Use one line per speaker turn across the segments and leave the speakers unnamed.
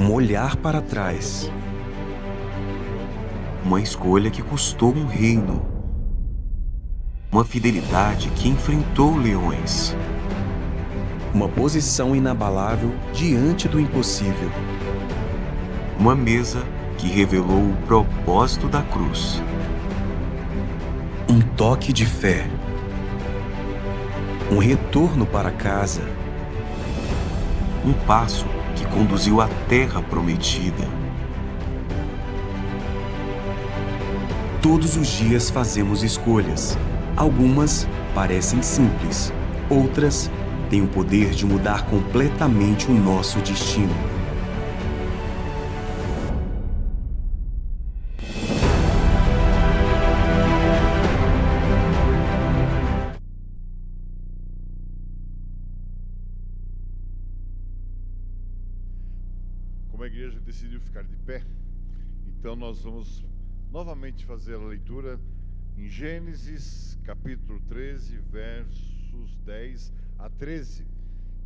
Um olhar para trás.
Uma escolha que custou um reino. Uma fidelidade que enfrentou leões.
Uma posição inabalável diante do impossível.
Uma mesa que revelou o propósito da cruz.
Um toque de fé. Um retorno para casa.
Um passo que conduziu à terra prometida.
Todos os dias fazemos escolhas. Algumas parecem simples, outras têm o poder de mudar completamente o nosso destino.
Como a igreja decidiu ficar de pé, então nós vamos novamente fazer a leitura em Gênesis capítulo 13, versos 10 a 13,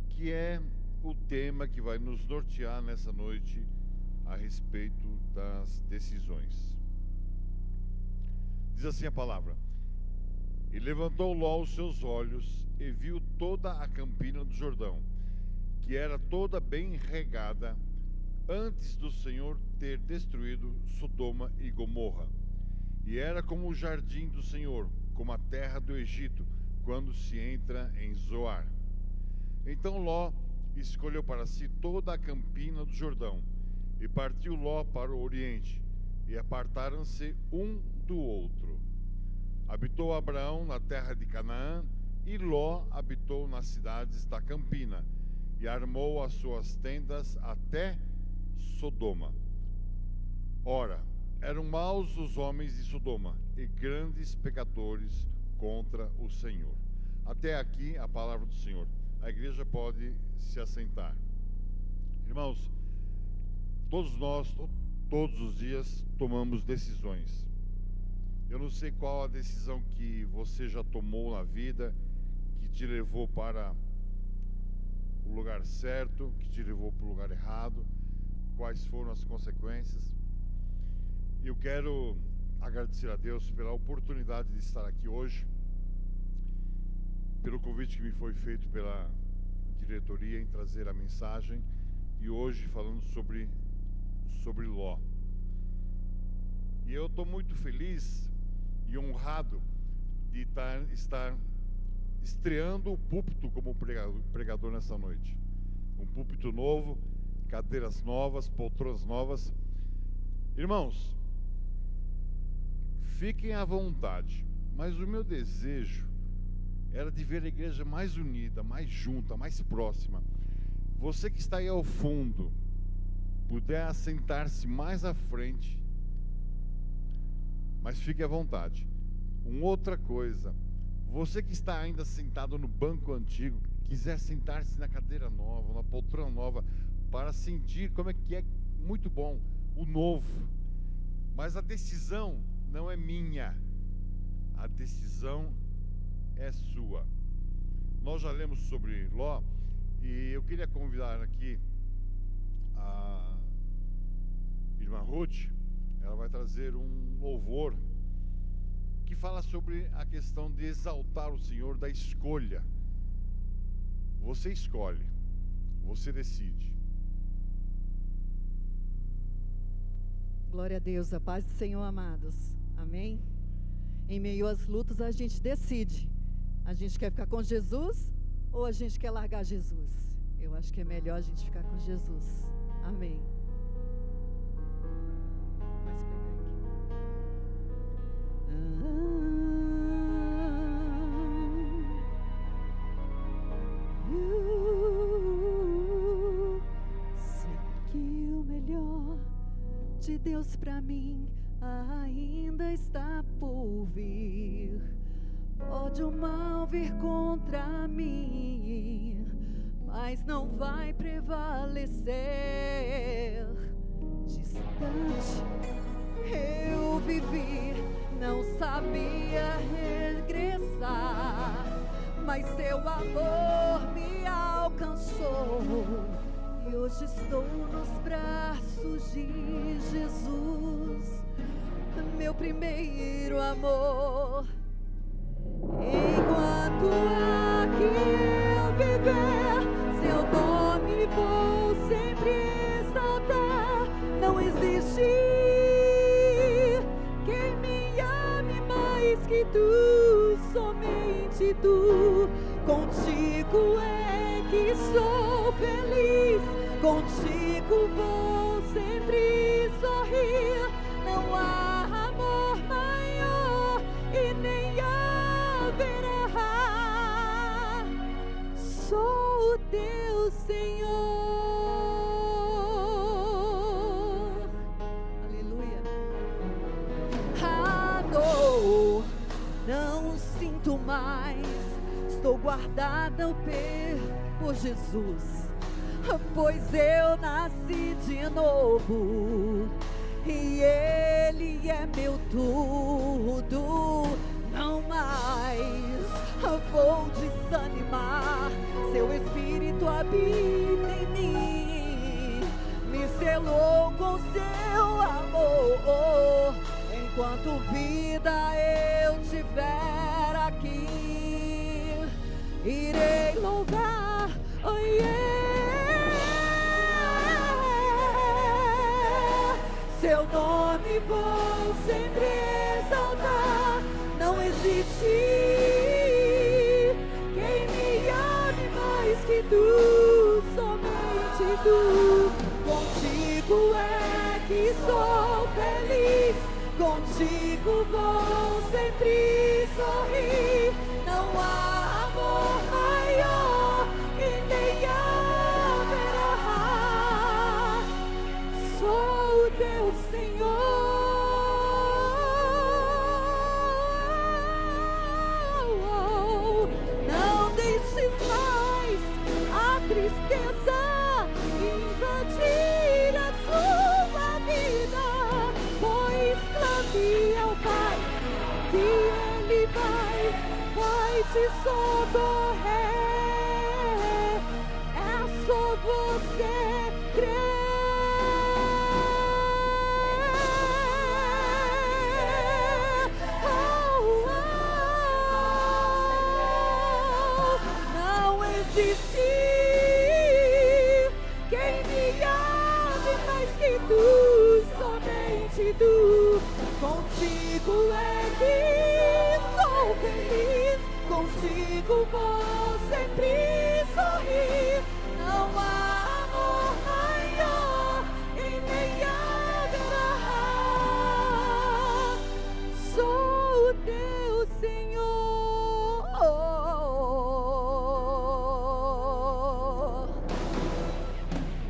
que é o tema que vai nos nortear nessa noite a respeito das decisões. Diz assim a palavra: E levantou Ló os seus olhos e viu toda a campina do Jordão, que era toda bem regada, antes do Senhor ter destruído Sodoma e Gomorra. E era como o jardim do Senhor, como a terra do Egito, quando se entra em Zoar. Então Ló escolheu para si toda a campina do Jordão, e partiu Ló para o oriente, e apartaram-se um do outro. Habitou Abraão na terra de Canaã, e Ló habitou nas cidades da campina, e armou as suas tendas até Sodoma. Ora, eram maus os homens de Sodoma e grandes pecadores contra o Senhor. Até aqui a palavra do Senhor. A igreja pode se assentar. Irmãos, todos nós, todos os dias, tomamos decisões. Eu não sei qual a decisão que você já tomou na vida, que te levou para o lugar certo, que te levou para o lugar errado, quais foram as consequências. Eu quero agradecer a Deus pela oportunidade de estar aqui hoje, pelo convite que me foi feito pela diretoria em trazer a mensagem, e hoje falando sobre Ló. E eu estou muito feliz e honrado de estar estreando o púlpito como pregador nessa noite. Um púlpito novo, cadeiras novas, poltronas novas. Irmãos, fiquem à vontade, mas o meu desejo era de ver a igreja mais unida, mais junta, mais próxima. Você que está aí ao fundo, puder assentar-se mais à frente, mas fique à vontade. Uma outra coisa, você que está ainda sentado no banco antigo, quiser sentar-se na cadeira nova, na poltrona nova, para sentir como é muito bom o novo. Mas a decisão não é minha, a decisão é sua. Nós já lemos sobre Ló, e eu queria convidar aqui a irmã Ruth. Ela vai trazer um louvor que fala sobre a questão de exaltar o Senhor, da escolha. Você escolhe, você decide.
Glória a Deus, a paz do Senhor, amados. Amém? Em meio às lutas a gente decide. A gente quer ficar com Jesus ou a gente quer largar Jesus? Eu acho que é melhor a gente ficar com Jesus. Amém. Mas pegar sei que o melhor de Deus pra mim ainda está por vir. Pode o mal vir contra mim, mas não vai prevalecer. Distante eu vivi, não sabia regressar, mas seu amor me alcançou e hoje Hoje estou nos braços de Jesus, meu primeiro amor. Enquanto aqui eu viver, seu nome vou sempre exaltar. Não existe quem me ame mais que tu, somente tu. Contigo é que sou feliz, contigo vou sempre sorrir. Não há amor maior e nem haverá. Sou o teu Senhor. Aleluia. A dor não sinto mais, estou guardada por Jesus, pois eu nasci de novo e Ele é meu tudo. Não mais vou desanimar, seu Espírito habita em mim, me selou com seu amor. Enquanto vida eu tiver aqui, irei louvar, oh yeah. Seu nome vou sempre exaltar. Não existe quem me ame mais que tu, somente tu. Contigo é que sou feliz, contigo vou sempre sorrir. Não há amor maior e nem haverá. Sou o teu Senhor. Não deixes mais a tristeza invadir a sua vida, pois clame ao Pai que Ele vai te socorrer. É só você crer. Não existe quem me ame mais que tu, somente tu. Contigo é que sou feliz, contigo vou sempre sorrir. Não há amor maior e nem haverá. Sou o teu Senhor.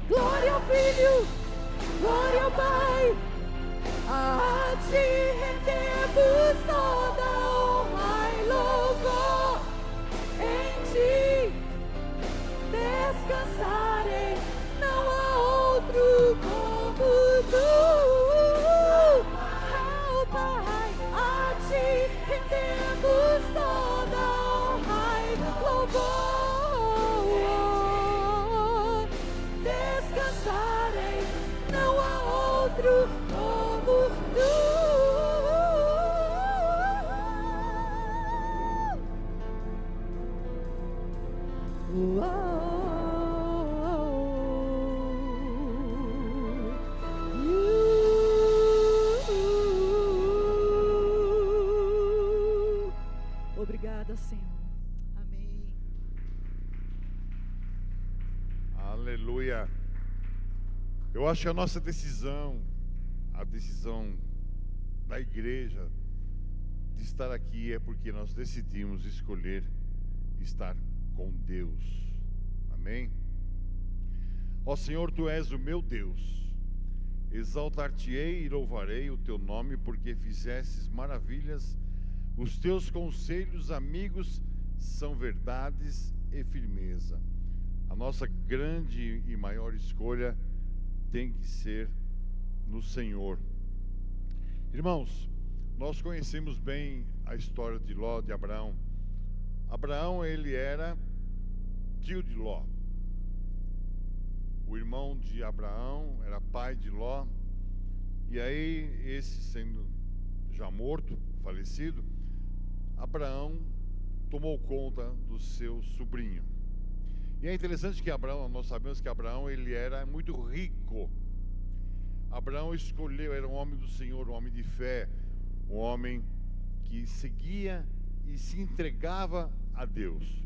Glória ao Filho, glória ao Pai. A ti rendemos toda honra e louvor. Em ti descansarei, não há outro como tu. Oh Pai, a ti rendemos toda honra e louvor. Descansarei, não há outro como tu. Obrigada, Senhor. Amém.
Aleluia. Eu acho que a nossa decisão, a decisão da igreja de estar aqui é porque nós decidimos escolher estar com Deus. Amém? Ó Senhor, Tu és o meu Deus. Exaltar-te-ei e louvarei o Teu nome, porque fizestes maravilhas. Os Teus conselhos amigos são verdades e firmeza. A nossa grande e maior escolha tem que ser no Senhor. Irmãos, nós conhecemos bem a história de Ló, de Abraão. Abraão, ele era tio de Ló. O irmão irmão de Abraão, era pai de Ló. E aí, esse sendo já morto, falecido, Abraão tomou conta do seu sobrinho. E é interessante que Abraão, nós sabemos que Abraão, ele era muito rico. Abraão escolheu, era um homem do Senhor, um homem de fé, um homem que seguia e se entregava a Deus.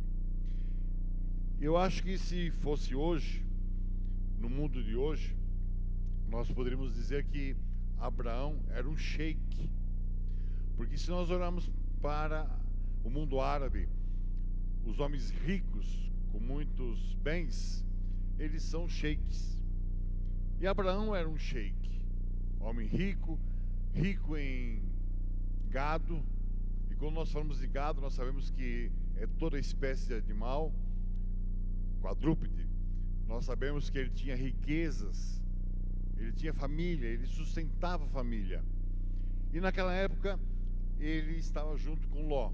Eu acho que se fosse hoje, no mundo de hoje, nós poderíamos dizer que Abraão era um sheik. Porque se nós olharmos para o mundo árabe, os homens ricos, com muitos bens, eles são sheiks. E Abraão era um sheik, homem rico, rico em gado. E quando nós falamos de gado, nós sabemos que é toda espécie de animal, quadrúpede. Nós sabemos que ele tinha riquezas, ele tinha família, ele sustentava a família. E naquela época, ele estava junto com Ló.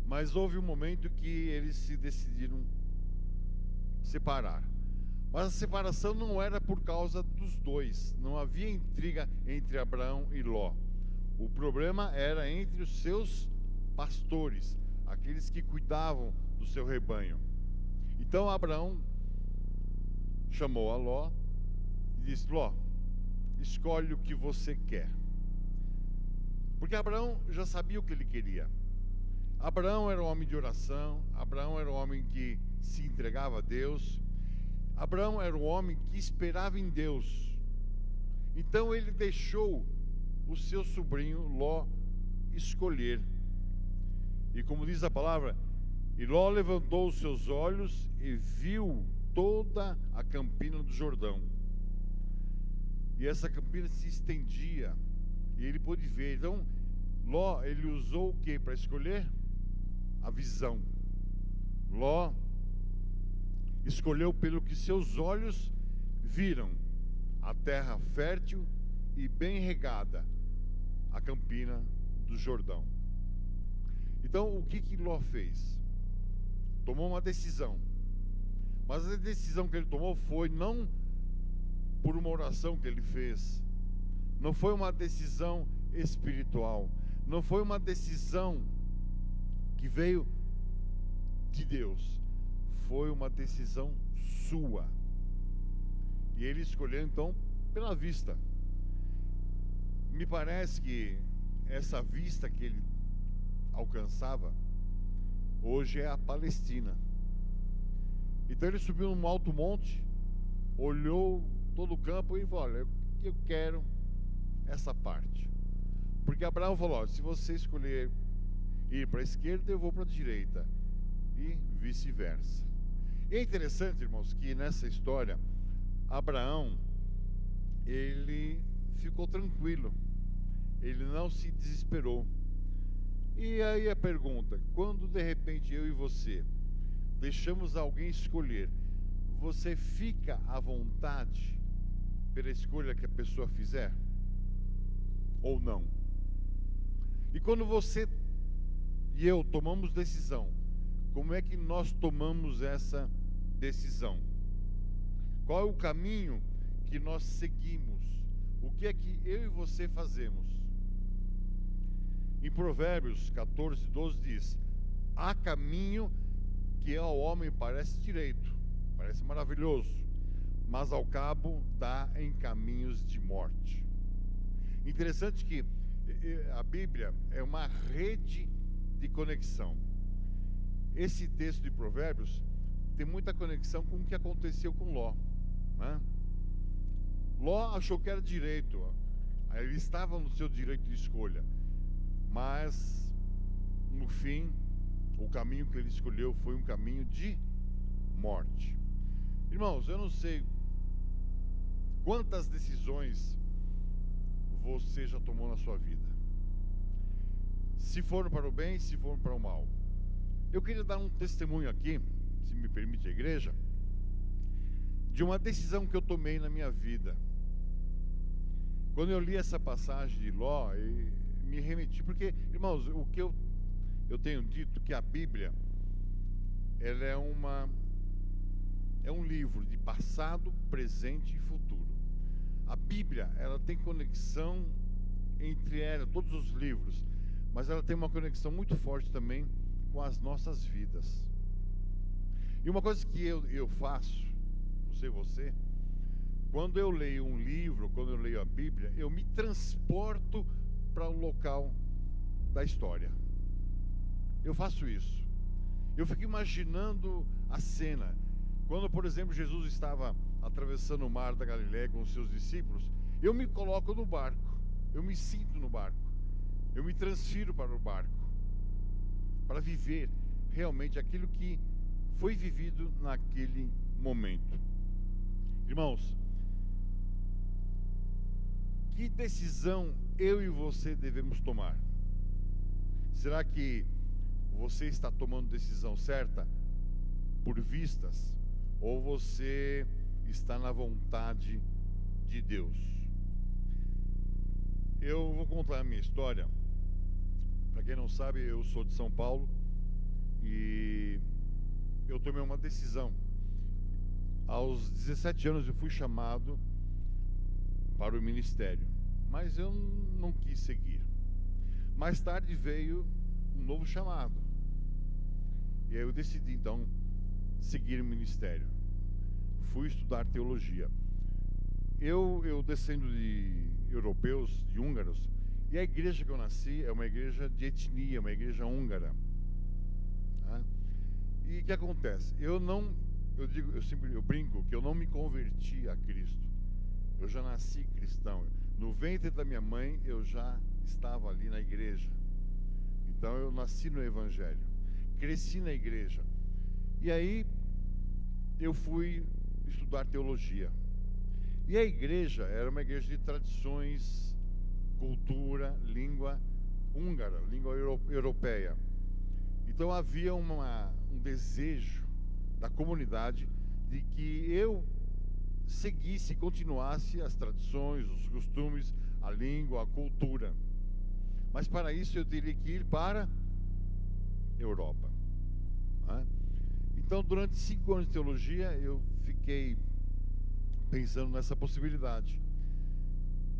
Mas houve um momento que eles se decidiram separar. Mas a separação não era por causa dos dois. Não havia intriga entre Abraão e Ló. O problema era entre os seus pastores, aqueles que cuidavam do seu rebanho. Então Abraão chamou a Ló e disse: Ló, escolhe o que você quer. Porque Abraão já sabia o que ele queria. Abraão era um homem de oração, Abraão era um homem que se entregava a Deus, Abraão era um homem que esperava em Deus. Então ele deixou o seu sobrinho Ló escolher. E como diz a palavra, e Ló levantou os seus olhos e viu toda a campina do Jordão. E essa campina se estendia, e ele pôde ver. Então, Ló, ele usou o que para escolher? A visão. Ló escolheu pelo que seus olhos viram: a terra fértil e bem regada, a campina do Jordão. Então, o que Ló fez? Tomou uma decisão. Mas a decisão que ele tomou foi não por uma oração que ele fez, não foi uma decisão espiritual, não foi uma decisão que veio de Deus, foi uma decisão sua. E ele escolheu então pela vista. Me parece que essa vista que ele alcançava hoje é a Palestina. Então ele subiu num alto monte, olhou todo o campo e falou: olha, eu quero essa parte. Porque Abraão falou: ó, se você escolher ir para a esquerda, eu vou para a direita, e vice-versa. E é interessante, irmãos, que nessa história Abraão, ele ficou tranquilo, ele não se desesperou. E aí a pergunta: quando de repente eu e você deixamos alguém escolher, você fica à vontade pela escolha que a pessoa fizer? Ou não? E quando você e eu tomamos decisão, como é que nós tomamos essa decisão? Qual é o caminho que nós seguimos? O que é que eu e você fazemos? Em Provérbios 14, 12 diz: há caminho que ao homem parece direito, parece maravilhoso, mas ao cabo dá em caminhos de morte. Interessante que a Bíblia é uma rede de conexão. Esse texto de Provérbios tem muita conexão com o que aconteceu com Ló, né? Ló achou que era direito, ele estava no seu direito de escolha, mas no fim o caminho que ele escolheu foi um caminho de morte. Irmãos, eu não sei quantas decisões você já tomou na sua vida, se foram para o bem, se foram para o mal. Eu queria dar um testemunho aqui, se me permite a igreja, de uma decisão que eu tomei na minha vida. Quando eu li essa passagem de Ló, me remeti, porque, irmãos, o que eu tenho dito, que a Bíblia, ela é é um livro de passado, presente e futuro. A Bíblia, ela tem conexão entre ela, todos os livros, mas ela tem uma conexão muito forte também com as nossas vidas. E uma coisa que eu faço, não sei você, quando eu leio um livro, quando eu leio a Bíblia, eu me transporto para o local da história. Eu faço isso. Eu fico imaginando a cena. Quando, por exemplo, Jesus estava atravessando o mar da Galileia com os seus discípulos, eu me coloco no barco, eu me sinto no barco, eu me transfiro para o barco, para viver realmente aquilo que foi vivido naquele momento. Irmãos, que decisão eu e você devemos tomar? Será que você está tomando decisão certa por vistas, ou você está na vontade de Deus? Eu vou contar a minha história. Para quem não sabe, eu sou de São Paulo e eu tomei uma decisão. Aos 17 anos eu fui chamado para o ministério, mas eu não quis seguir. Mais tarde veio um novo chamado, e aí eu decidi então seguir o ministério. Fui estudar teologia. Eu descendo de europeus, de húngaros, e a igreja que eu nasci é uma igreja de etnia, uma igreja húngara. Tá? E o que acontece? Eu brinco que eu não me converti a Cristo. Eu já nasci cristão. No ventre da minha mãe eu já estava ali na igreja. Então eu nasci no Evangelho, cresci na igreja. E aí eu fui estudar teologia. E a igreja era uma igreja de tradições, cultura, língua húngara, língua europeia. Então havia um desejo da comunidade de que eu seguisse e continuasse as tradições, os costumes, a língua, a cultura. Mas para isso eu teria que ir para a Europa. Né? Então, durante 5 anos de teologia, eu fiquei pensando nessa possibilidade.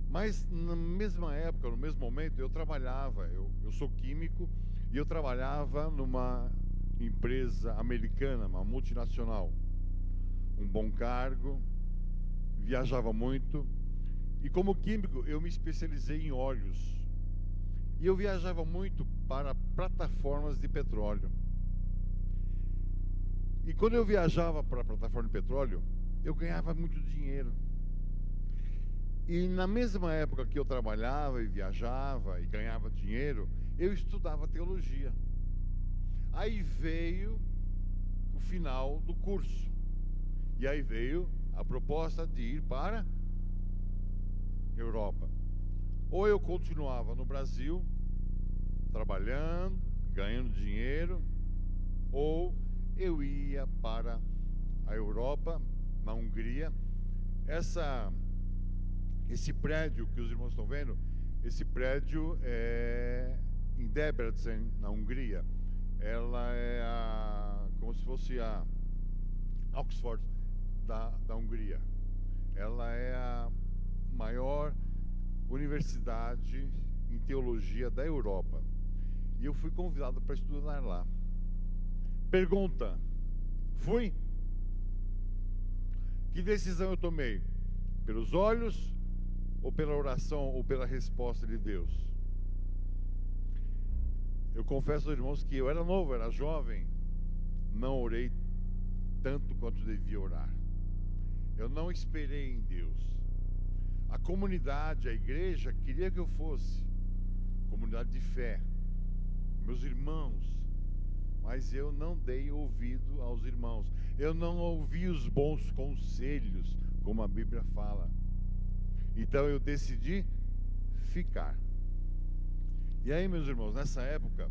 Mas na mesma época, no mesmo momento, eu trabalhava, eu sou químico, e eu trabalhava numa empresa americana, uma multinacional. Um bom cargo, viajava muito, e como químico eu me especializei em óleos. E eu viajava muito para plataformas de petróleo. E quando eu viajava para a plataforma de petróleo, eu ganhava muito dinheiro. E na mesma época que eu trabalhava e viajava e ganhava dinheiro, eu estudava teologia. Aí veio o final do curso. E aí veio a proposta de ir para a Europa. Ou eu continuava no Brasil, trabalhando, ganhando dinheiro, ou eu ia para a Europa, na Hungria. Esse prédio que os irmãos estão vendo, esse prédio é em Debrecen, na Hungria. Ela é como se fosse a Oxford da Hungria. Ela é a maior universidade em teologia da Europa. E eu fui convidado para estudar lá. Pergunta: fui? Que decisão eu tomei? Pelos olhos, ou pela oração, ou pela resposta de Deus? Eu confesso aos irmãos que eu era novo, era jovem, não orei tanto quanto devia orar. Eu não esperei em Deus. A comunidade, a igreja, queria que eu fosse comunidade de fé, meus irmãos, mas eu não dei ouvido aos irmãos. Eu não ouvi os bons conselhos, como a Bíblia fala. Então eu decidi ficar. E aí, meus irmãos, nessa época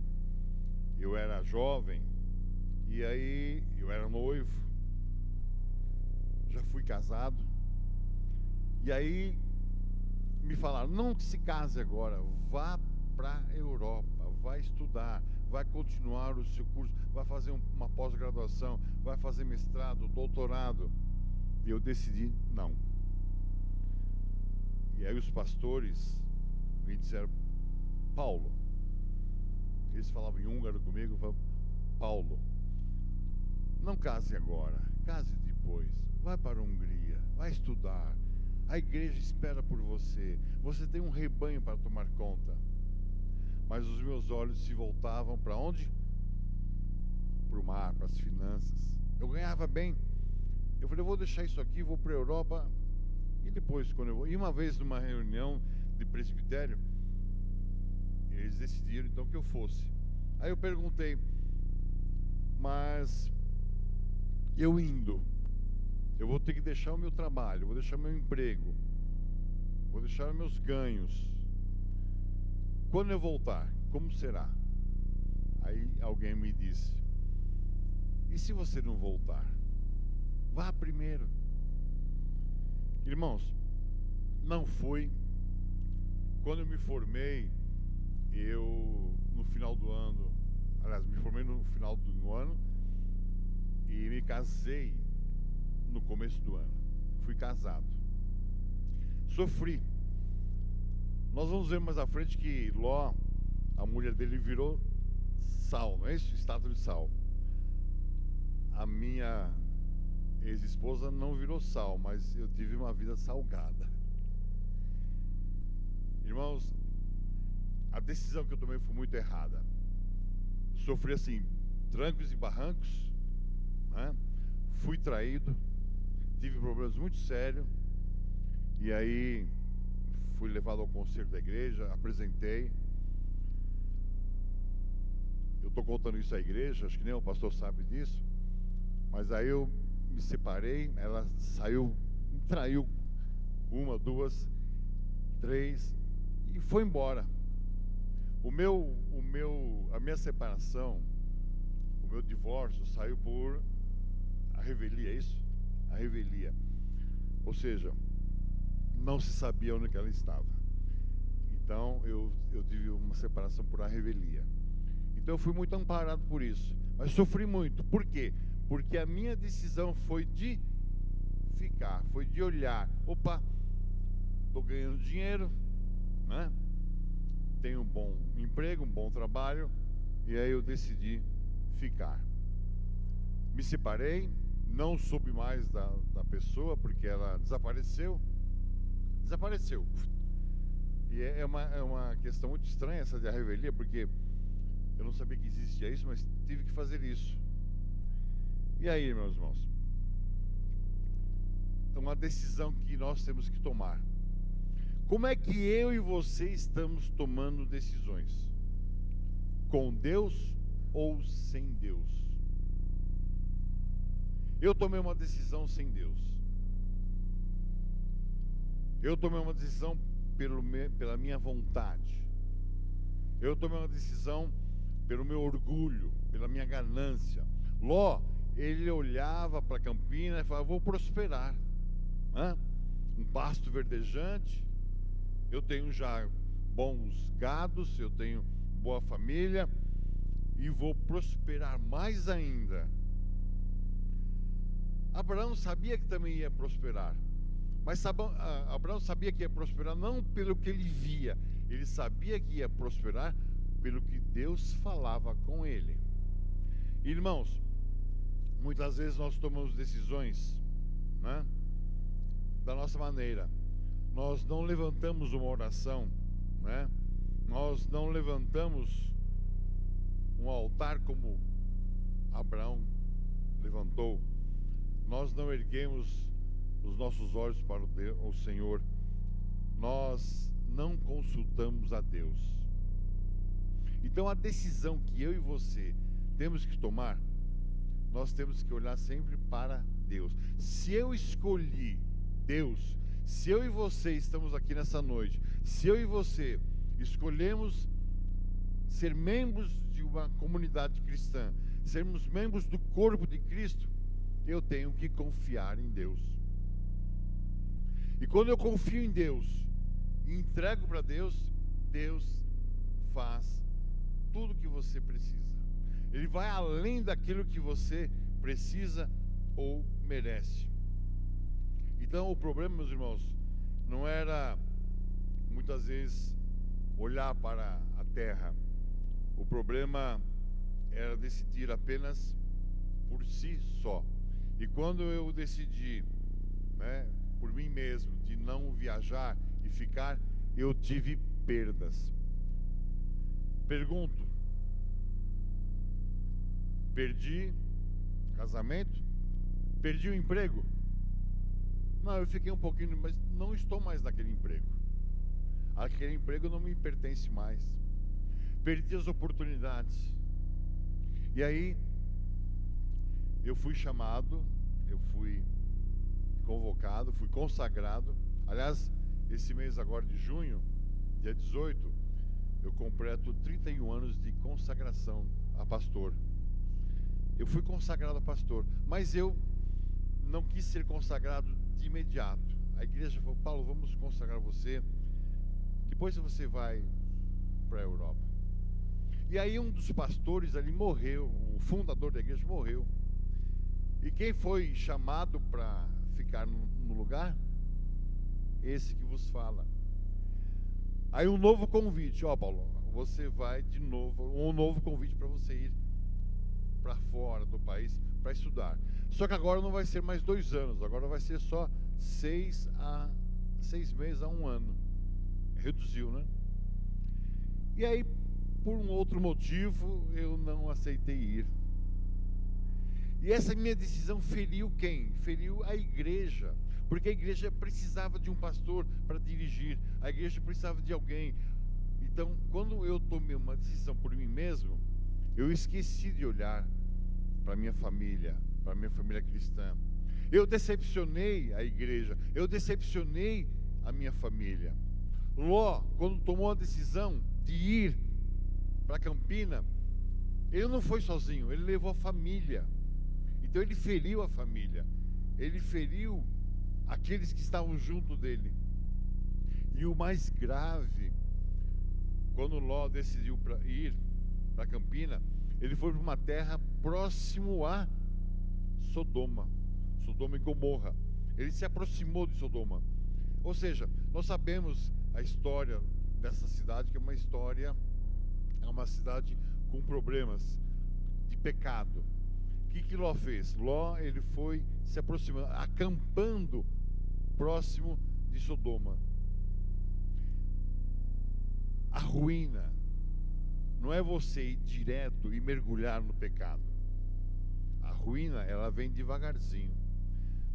eu era jovem, e aí eu era noivo, já fui casado, e aí me falaram: não se case agora, vá para a Europa, vá estudar, vai continuar o seu curso, vai fazer uma pós-graduação, vai fazer mestrado, doutorado. E eu decidi não. E aí os pastores me disseram: Paulo, eles falavam em húngaro comigo, falavam: Paulo, não case agora, case depois, vai para a Hungria, vai estudar, a igreja espera por você, você tem um rebanho para tomar conta. Mas os meus olhos se voltavam para onde? Para o mar, para as finanças. Eu ganhava bem. Eu falei: eu vou deixar isso aqui, vou para a Europa. E depois, quando eu vou... E uma vez numa reunião de presbitério, eles decidiram então que eu fosse. Aí eu perguntei: mas eu indo, eu vou ter que deixar o meu trabalho, vou deixar meu emprego, vou deixar meus ganhos. Quando eu voltar, como será? Aí alguém me disse: e se você não voltar? Vá primeiro. Irmãos, não foi. Quando eu me formei, no final do ano, aliás, me formei no final do ano e me casei no começo do ano. Fui casado. Sofri. Nós vamos ver mais à frente que Ló, a mulher dele, virou sal, não é isso? Estátua de sal. A minha ex-esposa não virou sal, mas eu tive uma vida salgada. Irmãos, a decisão que eu tomei foi muito errada. Sofri assim, trancos e barrancos, né? Fui traído, tive problemas muito sérios, e aí fui levado ao conselho da igreja, apresentei. Eu estou contando isso à igreja, acho que nem o pastor sabe disso, mas aí eu me separei, ela saiu, me traiu 1, 2, 3 e foi embora. A minha separação, o meu divórcio saiu por a revelia, é isso? A revelia. Ou seja, não se sabia onde que ela estava. Então eu tive uma separação por a revelia. Então eu fui muito amparado por isso, mas sofri muito. Por quê? Porque a minha decisão foi de ficar, foi de olhar. Opa, estou ganhando dinheiro, né? Tenho um bom emprego, um bom trabalho, e aí eu decidi ficar. Me separei, não soube mais da pessoa, porque ela desapareceu. E é uma questão muito estranha essa de a revelia, porque eu não sabia que existia isso, mas tive que fazer isso. E aí, meus irmãos, é uma decisão que nós temos que tomar. Como é que eu e você estamos tomando decisões? Com Deus ou sem Deus? Eu tomei uma decisão sem Deus. Eu tomei uma decisão pela minha vontade. Eu tomei uma decisão pelo meu orgulho, pela minha ganância. Ló, ele olhava para Campina e falava: vou prosperar, né? Um pasto verdejante, eu tenho já bons gados, eu tenho boa família e vou prosperar mais ainda. Abraão sabia que também ia prosperar, mas Abraão sabia que ia prosperar não pelo que ele via, ele sabia que ia prosperar pelo que Deus falava com ele. Irmãos, muitas vezes nós tomamos decisões, né, da nossa maneira. Nós não levantamos uma oração, né? Nós não levantamos um altar como Abraão levantou. Nós não erguemos os nossos olhos para o Senhor. Nós não consultamos a Deus. Então a decisão que eu e você temos que tomar, nós temos que olhar sempre para Deus. Se eu escolhi Deus, se eu e você estamos aqui nessa noite, se eu e você escolhemos ser membros de uma comunidade cristã, sermos membros do corpo de Cristo, eu tenho que confiar em Deus. E quando eu confio em Deus e entrego para Deus, Deus faz tudo que você precisa. Ele vai além daquilo que você precisa ou merece. Então o problema, meus irmãos, não era muitas vezes olhar para a terra. O problema era decidir apenas por si só. E quando eu decidi, por mim mesmo, de não viajar e ficar, eu tive perdas. Pergunto: perdi casamento? Perdi o emprego? Não, eu fiquei um pouquinho, mas não estou mais naquele emprego. Aquele emprego não me pertence mais. Perdi as oportunidades. E aí, eu fui chamado, eu fui convocado, fui consagrado. Aliás, esse mês agora de junho, dia 18, eu completo 31 anos de consagração a pastor. Eu fui consagrado a pastor, mas eu não quis ser consagrado de imediato. A igreja falou: Paulo, vamos consagrar você, depois você vai para a Europa. E aí um dos pastores ali morreu, o fundador da igreja morreu. E quem foi chamado para ficar no lugar? Esse que vos fala. Aí um novo convite: ó, Paulo, você vai de novo, um novo convite para você ir para fora do país para estudar. Só que agora não vai ser mais 2 anos, agora vai ser só 6 meses a 1 ano. Reduziu, né? E aí, por um outro motivo, eu não aceitei ir. E essa minha decisão feriu quem? Feriu a igreja. Porque a igreja precisava de um pastor para dirigir. A igreja precisava de alguém. Então, quando eu tomei uma decisão por mim mesmo, eu esqueci de olhar para minha família cristã. Eu decepcionei a igreja. Eu decepcionei a minha família. Ló, quando tomou a decisão de ir para Campina, ele não foi sozinho, ele levou a família. Então ele feriu a família, ele feriu aqueles que estavam junto dele. E o mais grave, quando Ló decidiu ir para Campina, ele foi para uma terra próximo a Sodoma e Gomorra. Ele se aproximou de Sodoma. Ou seja, nós sabemos a história dessa cidade, que é uma cidade com problemas de pecado. O que Ló fez? Ló, ele foi se aproximando, acampando próximo de Sodoma. A ruína não é você ir direto e mergulhar no pecado. A ruína, ela vem devagarzinho.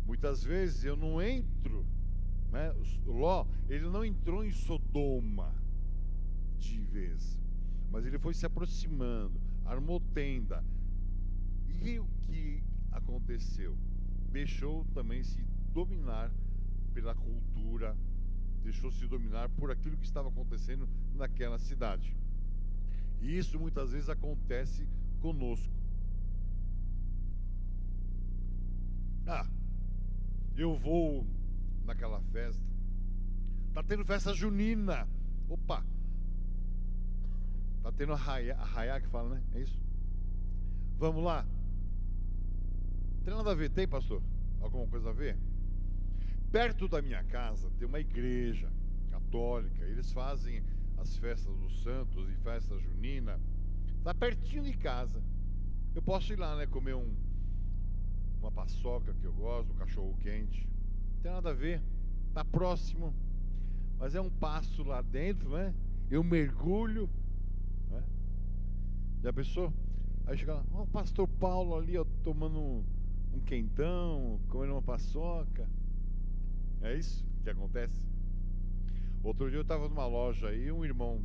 Muitas vezes eu não entro, Ló, ele não entrou em Sodoma de vez, mas ele foi se aproximando, armou tenda. E o que aconteceu? Deixou também se dominar pela cultura, deixou-se dominar por aquilo que estava acontecendo naquela cidade. E isso muitas vezes acontece conosco. Eu vou naquela festa, tá tendo festa junina. Opa! Tá tendo arraiá que fala, né? É isso? Vamos lá? Não tem nada a ver, tem, pastor? Alguma coisa a ver? Perto da minha casa tem uma igreja católica. Eles fazem as festas dos santos e festa junina. Está pertinho de casa. Eu posso ir lá, comer uma paçoca que eu gosto, um cachorro quente. Não tem nada a ver. Está próximo. Mas é um passo lá dentro, Eu mergulho. Já pensou? Aí chega lá, o pastor Paulo ali, tomando um quentão, comendo uma paçoca. É isso que acontece? Outro dia eu estava numa loja aí, um irmão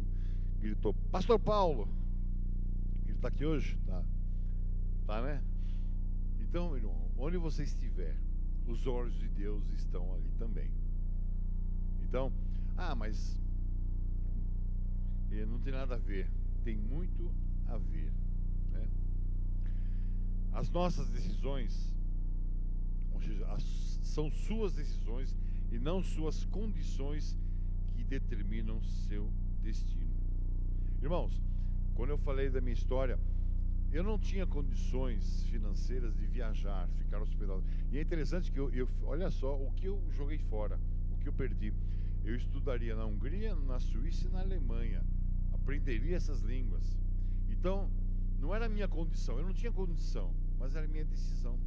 gritou: Pastor Paulo! Ele está aqui hoje? Tá, né? Então, irmão, onde você estiver, os olhos de Deus estão ali também. Então, mas não tem nada a ver. Tem muito a ver, As nossas decisões, ou seja, são suas decisões e não suas condições que determinam seu destino. Irmãos, quando eu falei da minha história, eu não tinha condições financeiras de viajar, ficar hospedado. E é interessante que olha só o que eu joguei fora, o que eu perdi. Eu estudaria na Hungria, na Suíça e na Alemanha. Aprenderia essas línguas. Então, não era a minha condição, eu não tinha condição, mas era a minha decisão.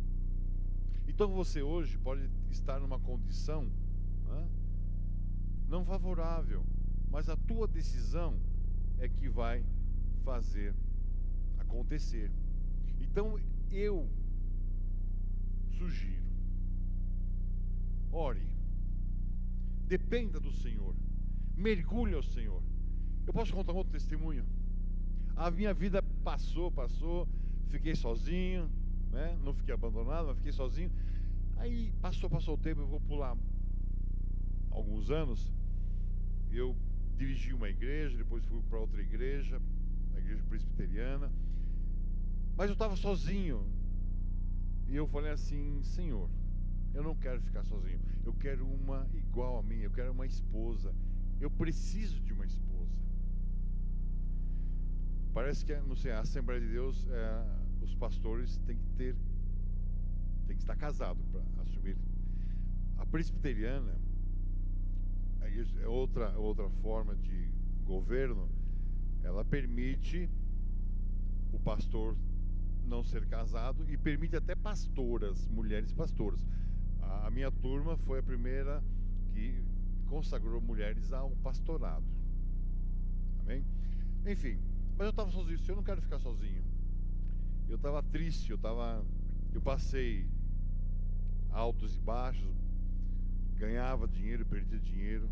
Então você hoje pode estar numa condição não favorável, mas a tua decisão é que vai fazer acontecer. Então eu sugiro, ore, dependa do Senhor, mergulhe ao Senhor. Eu posso contar um outro testemunho? A minha vida passou, fiquei sozinho, né? Não fiquei abandonado, mas fiquei sozinho. Aí passou o tempo, eu vou pular alguns anos. Eu dirigi uma igreja, depois fui para outra igreja, a igreja presbiteriana. Mas eu estava sozinho. E eu falei assim: Senhor, eu não quero ficar sozinho. Eu quero uma igual a mim, eu quero uma esposa. Eu preciso de uma esposa. Parece que, não sei, a Assembleia de Deus, os pastores têm que estar casados para assumir. A presbiteriana é outra forma de governo. Ela permite o pastor não ser casado e permite até pastoras, mulheres pastoras. A minha turma foi a primeira que consagrou mulheres ao pastorado. Amém? Enfim, mas eu estava sozinho. Eu não quero ficar sozinho. Eu estava triste, eu passei altos e baixos, ganhava dinheiro, perdia dinheiro.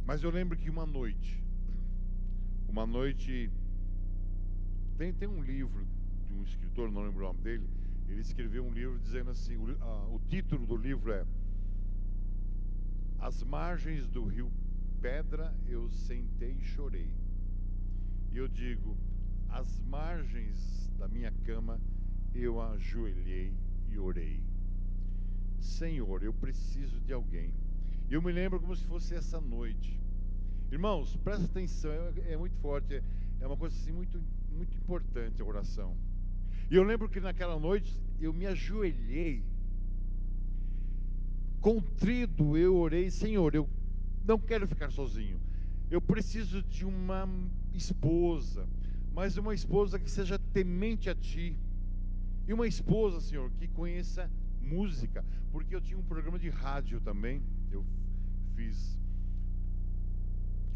Mas eu lembro que uma noite tem um livro de um escritor, não lembro o nome dele. Ele escreveu um livro dizendo assim, o título do livro é Às margens do rio Pedra eu sentei e chorei. E eu digo, às margens da minha cama eu ajoelhei e orei. Senhor, eu preciso de alguém. E eu me lembro como se fosse essa noite. Irmãos, presta atenção, é muito forte, é uma coisa assim muito, muito importante a oração. E eu lembro que naquela noite eu me ajoelhei, contrido, eu orei: Senhor, eu não quero ficar sozinho. Eu preciso de uma esposa, mas uma esposa que seja temente a Ti. E uma esposa, Senhor, que conheça música, porque eu tinha um programa de rádio também. Eu fiz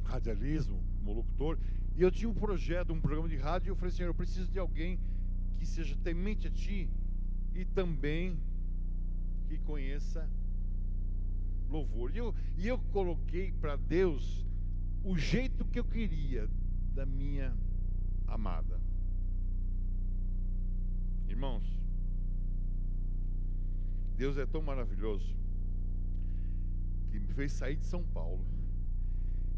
radialismo como locutor, e eu tinha um programa de rádio, e eu falei: Senhor, eu preciso de alguém que seja temente a Ti e também que conheça louvor. E eu coloquei para Deus o jeito que eu queria da minha amada. Irmãos, Deus é tão maravilhoso que me fez sair de São Paulo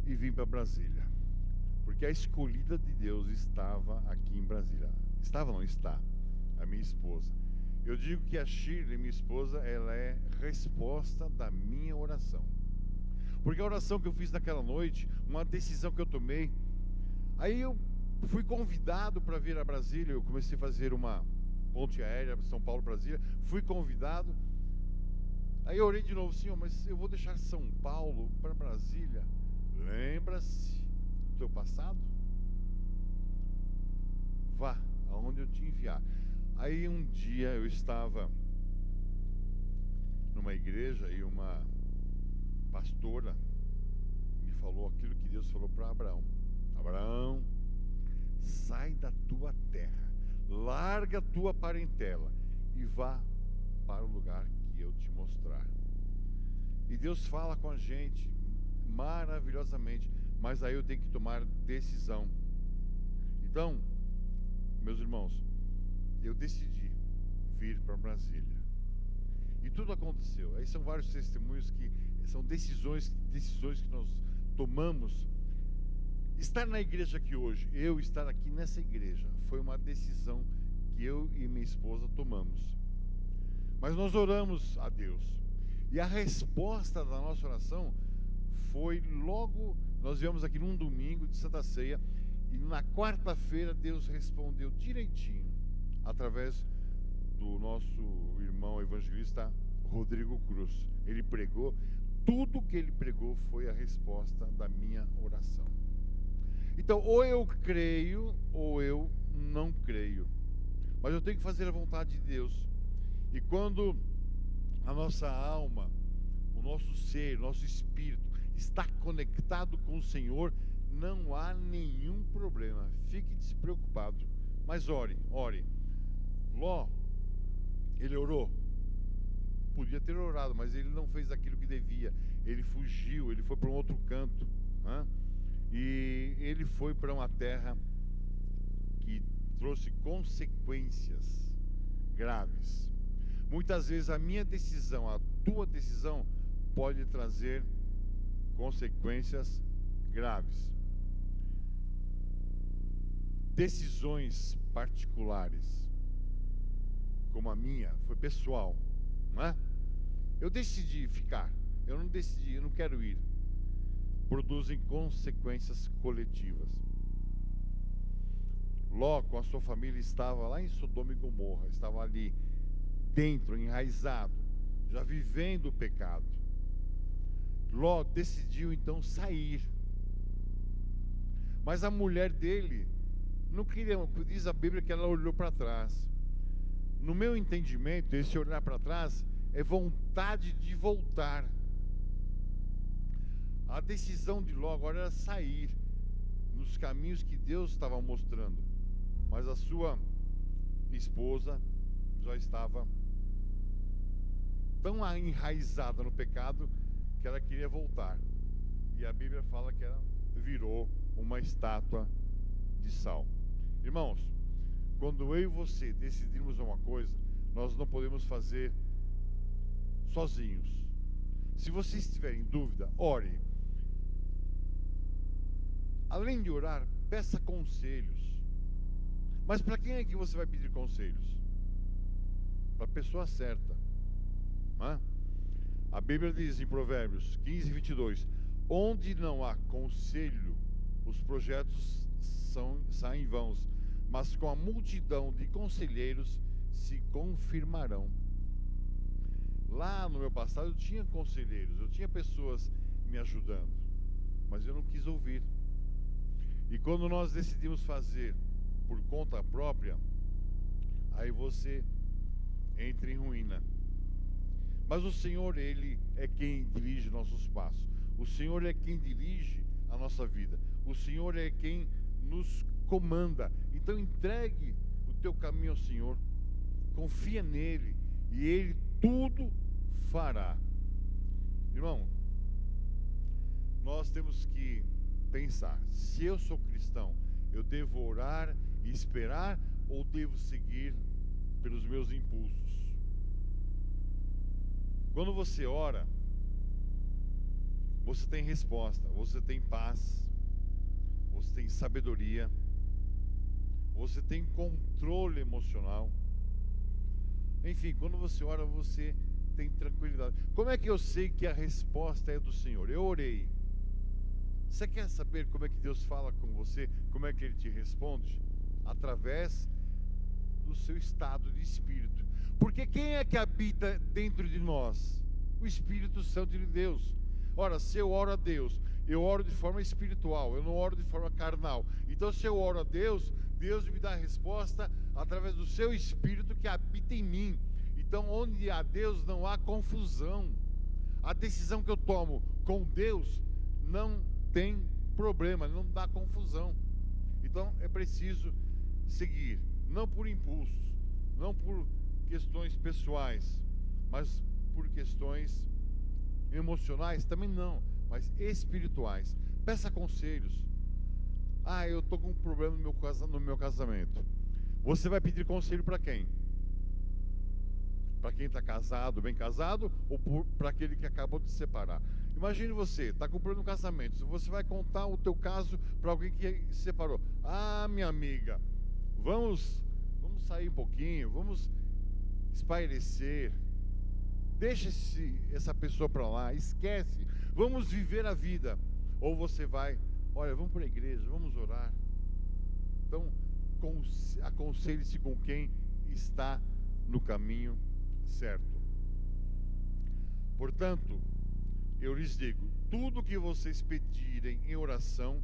e vir para Brasília, porque a escolhida de Deus estava aqui em Brasília. Está a minha esposa. Eu digo que a Shirley, minha esposa, ela é resposta da minha oração, porque a oração que eu fiz naquela noite, uma decisão que eu tomei, aí eu fui convidado para vir a Brasília. Eu comecei a fazer uma ponte aérea São Paulo-Brasília, fui convidado. Aí eu orei de novo: Senhor, mas eu vou deixar São Paulo para Brasília. Lembra-se do teu passado? Vá aonde eu te enviar. Aí um dia eu estava numa igreja e uma pastora me falou aquilo que Deus falou para Abraão: Abraão, sai da tua terra, larga a tua parentela e vá para o lugar que eu te mostrar. E Deus fala com a gente maravilhosamente, mas aí eu tenho que tomar decisão. Então, meus irmãos, eu decidi vir para Brasília. E tudo aconteceu. Aí são vários testemunhos que são decisões que nós tomamos. Estar na igreja aqui hoje, eu estar aqui nessa igreja, foi uma decisão que eu e minha esposa tomamos. Mas nós oramos a Deus. E a resposta da nossa oração foi logo, nós viemos aqui num domingo de Santa Ceia, E na quarta-feira Deus respondeu direitinho, através do nosso irmão evangelista Rodrigo Cruz. Ele pregou, tudo que ele pregou foi a resposta da minha oração. Então, ou eu creio, ou eu não creio. Mas eu tenho que fazer a vontade de Deus. E quando a nossa alma, o nosso ser, o nosso espírito está conectado com o Senhor, não há nenhum problema. Fique despreocupado. Mas ore, ore. Ló, ele orou. Podia ter orado, mas ele não fez aquilo que devia. Ele fugiu, ele foi para um outro canto, né? E ele foi para uma terra que trouxe consequências graves. Muitas vezes a minha decisão, a tua decisão, pode trazer consequências graves. Decisões particulares, como a minha, foi pessoal, não é? Eu decidi ficar, eu não decidi, eu não quero ir. Produzem consequências coletivas. Ló, com a sua família, estava lá em Sodoma e Gomorra, estava ali dentro, enraizado, já vivendo o pecado. Ló decidiu então sair. Mas a mulher dele não queria, diz a Bíblia que ela olhou para trás. No meu entendimento, esse olhar para trás é vontade de voltar. A decisão de Ló agora era sair nos caminhos que Deus estava mostrando. Mas a sua esposa já estava tão enraizada no pecado que ela queria voltar. E a Bíblia fala que ela virou uma estátua de sal. Irmãos, quando eu e você decidirmos uma coisa, nós não podemos fazer sozinhos. Se você estiver em dúvida, ore. Além de orar, peça conselhos. Mas para quem é que você vai pedir conselhos? Para a pessoa certa, não é? A Bíblia diz em Provérbios 15:22: onde não há conselho, os projetos saem vãos, mas com a multidão de conselheiros se confirmarão. Lá no meu passado eu tinha conselheiros, eu tinha pessoas me ajudando, mas eu não quis ouvir. E quando nós decidimos fazer por conta própria, aí você entra em ruína. Mas o Senhor, Ele é quem dirige nossos passos. O Senhor é quem dirige a nossa vida. O Senhor é quem nos comanda. Então entregue o teu caminho ao Senhor. Confia nele e Ele tudo fará. Irmão, nós temos que pensar, se eu sou cristão, eu devo orar e esperar ou devo seguir pelos meus impulsos? Quando você ora, você tem resposta, você tem paz, você tem sabedoria, você tem controle emocional. Enfim, quando você ora, você tem tranquilidade. Como é que eu sei que a resposta é do Senhor? Eu orei. Você quer saber como é que Deus fala com você? Como é que Ele te responde? Através do seu estado de espírito. Porque quem é que habita dentro de nós? O Espírito Santo de Deus. Ora, se eu oro a Deus, eu oro de forma espiritual, eu não oro de forma carnal. Então, se eu oro a Deus, Deus me dá a resposta através do seu Espírito que habita em mim. Então, onde há Deus, não há confusão. A decisão que eu tomo com Deus não tem problema, não dá confusão. Então é preciso seguir, não por impulsos, não por questões pessoais, mas por questões emocionais também não, mas espirituais. Peça conselhos. Eu estou com um problema no meu casamento. Você vai pedir conselho para quem? Para quem está casado, bem casado, ou para aquele que acabou de se separar? Imagine você, está com problema no casamento. Você vai contar o teu caso para alguém que se separou. Minha amiga, vamos sair um pouquinho, vamos espairecer. Deixa essa pessoa para lá, esquece. Vamos viver a vida. Ou você vai, olha, vamos para a igreja, vamos orar. Então, aconselhe-se com quem está no caminho certo. Portanto, eu lhes digo, tudo que vocês pedirem em oração,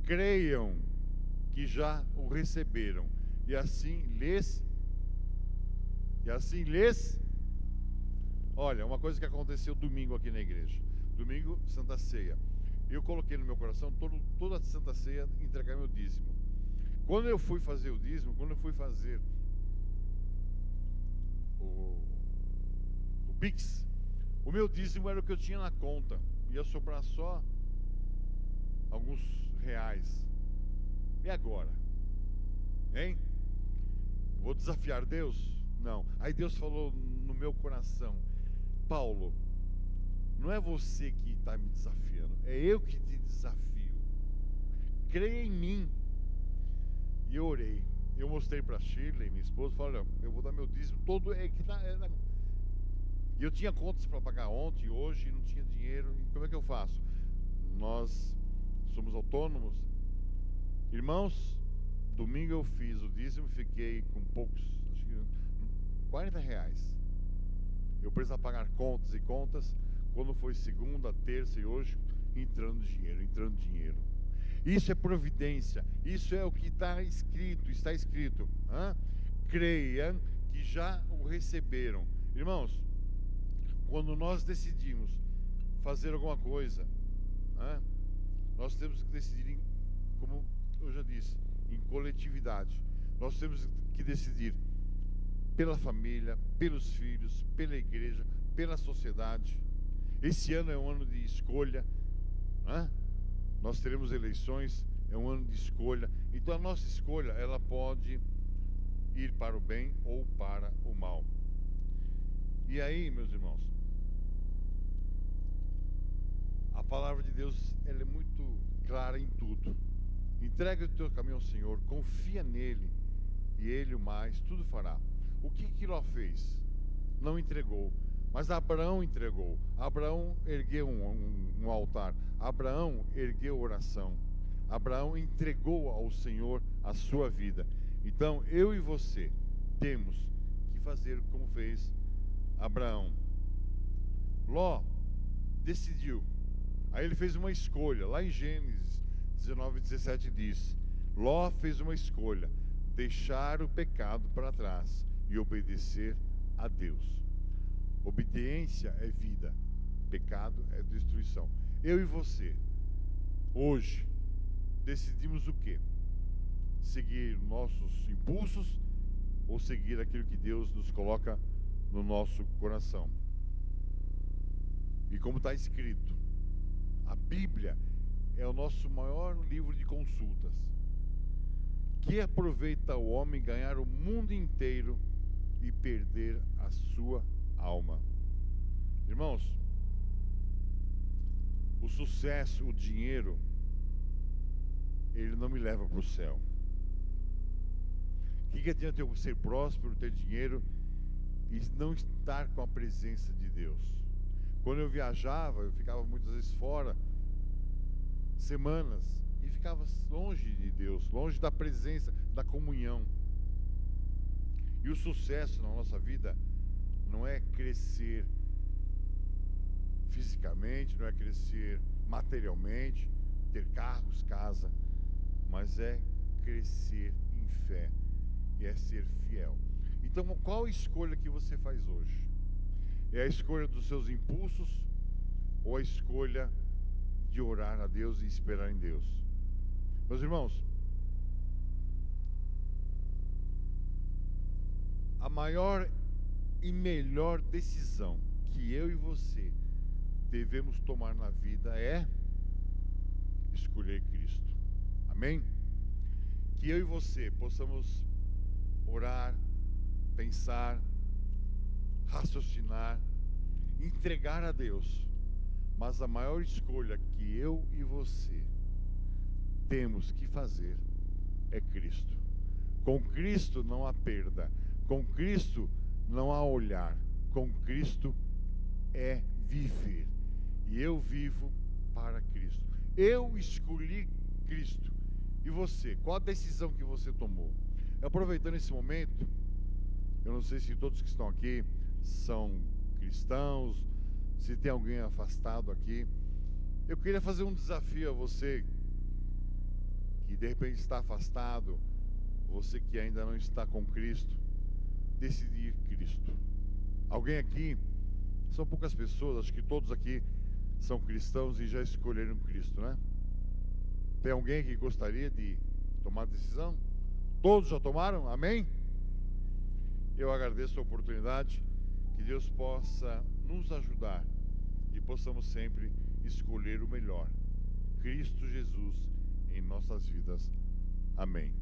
creiam que já o receberam, e assim lhes. Olha, uma coisa que aconteceu domingo aqui na igreja. Domingo, Santa Ceia. Eu coloquei no meu coração toda a Santa Ceia entregar meu dízimo. Quando eu fui fazer o dízimo, quando eu fui fazer o Pix, o meu dízimo era o que eu tinha na conta. Ia sobrar só alguns reais. E agora? Hein? Vou desafiar Deus? Não. Aí Deus falou no meu coração: Paulo, não é você que está me desafiando, é eu que te desafio. Creia em mim. E eu orei. Eu mostrei para Shirley, minha esposa, falei: olha, eu vou dar meu dízimo todo. E eu tinha contas para pagar ontem e hoje, e não tinha dinheiro. E como é que eu faço? Nós somos autônomos. Irmãos, domingo eu fiz o dízimo, fiquei com poucos, acho que R$40. Eu precisava pagar contas e contas. Quando foi segunda, terça e hoje, entrando dinheiro. Isso é providência. Isso é o que está escrito. Creiam que já o receberam. Irmãos, quando nós decidimos fazer alguma coisa, nós temos que decidir, como eu já disse, em coletividade. Nós temos que decidir pela família, pelos filhos, pela igreja, pela sociedade. Esse ano é um ano de escolha. Nós teremos eleições, é um ano de escolha. Então a nossa escolha, ela pode ir para o bem ou para o mal. E aí, meus irmãos, a palavra de Deus, ela é muito clara em tudo. Entrega o teu caminho ao Senhor, confia nele, e ele o mais tudo fará. O que Ló fez? Não entregou, mas Abraão entregou. Abraão ergueu um altar. Abraão ergueu oração. Abraão entregou ao Senhor a sua vida. Então, eu e você temos que fazer como fez Abraão. Ló decidiu. Aí ele fez uma escolha. Lá em Gênesis 19:17 diz: Ló fez uma escolha, deixar o pecado para trás e obedecer a Deus. Obediência é vida, pecado é destruição. Eu e você, hoje, decidimos o quê? Seguir nossos impulsos ou seguir aquilo que Deus nos coloca no nosso coração? E como está escrito, a Bíblia é o nosso maior livro de consultas. Que aproveita o homem ganhar o mundo inteiro e perder a sua alma? Irmãos, o sucesso, o dinheiro, ele não me leva para o céu. O que adianta eu ser próspero, ter dinheiro e não estar com a presença de Deus? Quando eu viajava, eu ficava muitas vezes fora, semanas, e ficava longe de Deus, longe da presença, da comunhão. E o sucesso na nossa vida não é crescer fisicamente, não é crescer materialmente, ter carros, casa, mas é crescer em fé e é ser fiel. Então, qual a escolha que você faz hoje? É a escolha dos seus impulsos ou a escolha de orar a Deus e esperar em Deus? Meus irmãos, a maior e melhor decisão que eu e você devemos tomar na vida é escolher Cristo. Amém? Que eu e você possamos orar, pensar, raciocinar, entregar a Deus. Mas a maior escolha que eu e você temos que fazer é Cristo. Com Cristo não há perda. Com Cristo não há olhar. Com Cristo é viver. E eu vivo para Cristo. Eu escolhi Cristo. E você? Qual a decisão que você tomou? Aproveitando esse momento, eu não sei se todos que estão aqui são cristãos, se tem alguém afastado aqui. Eu queria fazer um desafio a você que de repente está afastado, você que ainda não está com Cristo, decidir Cristo. Alguém aqui, são poucas pessoas, acho que todos aqui são cristãos e já escolheram Cristo, né? Tem alguém que gostaria de tomar decisão? Todos já tomaram? Amém? Eu agradeço a oportunidade, que Deus possa nos ajudar e possamos sempre escolher o melhor, Cristo Jesus, em nossas vidas. Amém.